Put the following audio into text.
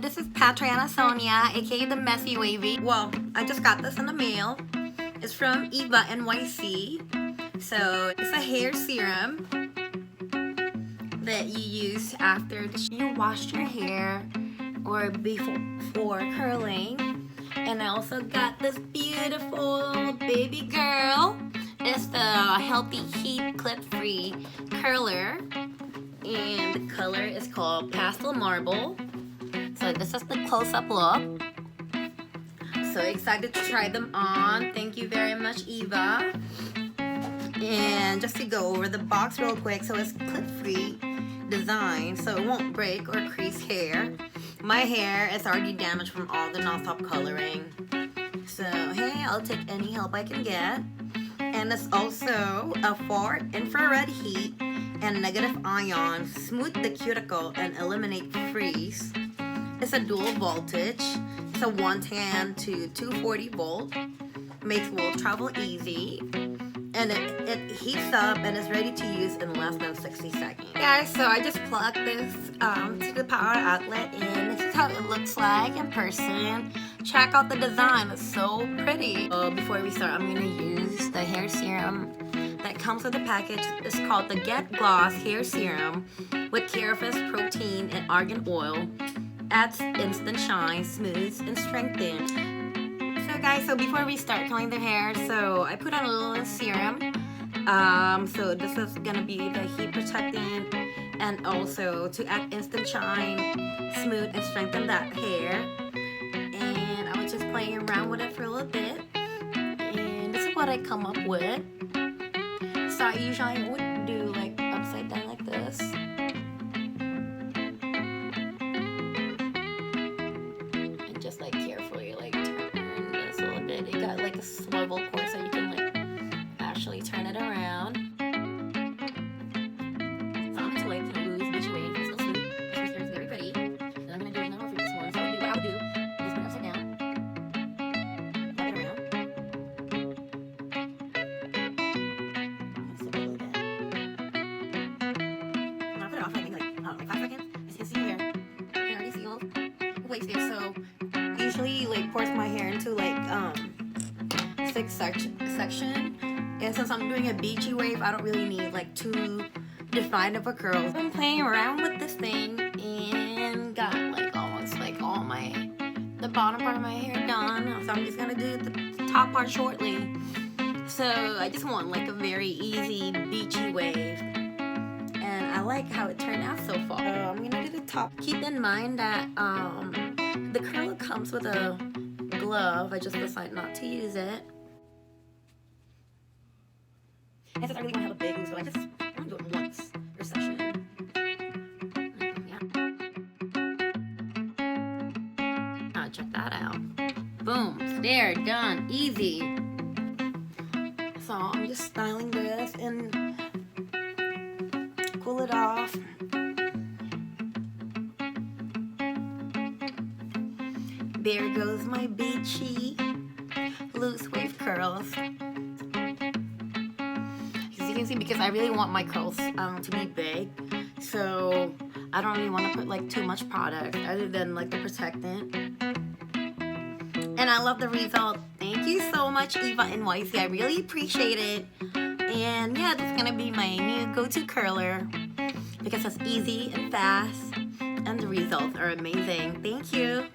This is Patriana Sonia, aka the Messy Wavy. Well, I just got this in the mail. It's from Eva NYC. So it's a hair serum that you use after you wash your hair or before curling. And I also got this beautiful baby girl. It's the Healthy Heat Clip-Free Curler. And the color is called Pastel Marble. So this is the close-up look. So excited to try them on. Thank you very much, Eva. And just to go over the box real quick, so it's clip-free design, so it won't break or crease hair. My hair is already damaged from all the non-stop coloring. So hey, I'll take any help I can get. And it's also a far infrared heat and negative ion, smooth the cuticle and eliminate frizz. It's a dual voltage. It's a 110 to 240 volt. Makes will travel easy. And it heats up and is ready to use in less than 60 seconds. Guys, so I just plugged this to the power outlet and this is how it looks like in person. Check out the design, it's so pretty. Before we start, I'm gonna use the hair serum that comes with the package. It's called the Get Gloss Hair Serum with Carafis protein and argan oil. Adds instant shine, smooths, and strengthens. So guys, so before we start curling the hair, so I put on a little serum. So this is gonna be the heat protecting and also to add instant shine, smooth, and strengthen that hair. And I was just playing around with it for a little bit. And this is what I come up with. So I usually would do like upside down like this. And just like carefully like turn this a little bit. It got like a swivel core so you can like actually turn it around. So I'm going to like lose beach wave. It's still smooth. This hair is very pretty. And I'm going to do another for this one. So what I would do is put it upside down. Wrap it around. Usually like pours my hair into like 6 section, and since I'm doing a beachy wave, I don't really need like too defined of a curl. I've been playing around with this thing and got like almost like all the bottom part of my hair done, so I'm just gonna do the top part shortly. So I just want like a very easy beachy wave, and I like how it turned out so far. I'm gonna do the top. Keep in mind that the curler comes with a glove. I just decided not to use it. And since I really want to have a big loose, so I'm gonna do it once per session. Yeah. Check that out. Boom. There. Done. Easy. So I'm just styling this and cool it off. There goes my beachy loose wave curls. As you can see, because I really want my curls to be big, so I don't really want to put like too much product other than like the protectant. And I love the result. Thank you so much, Eva NYC. I really appreciate it. And yeah, that's gonna be my new go-to curler because it's easy and fast, and the results are amazing. Thank you.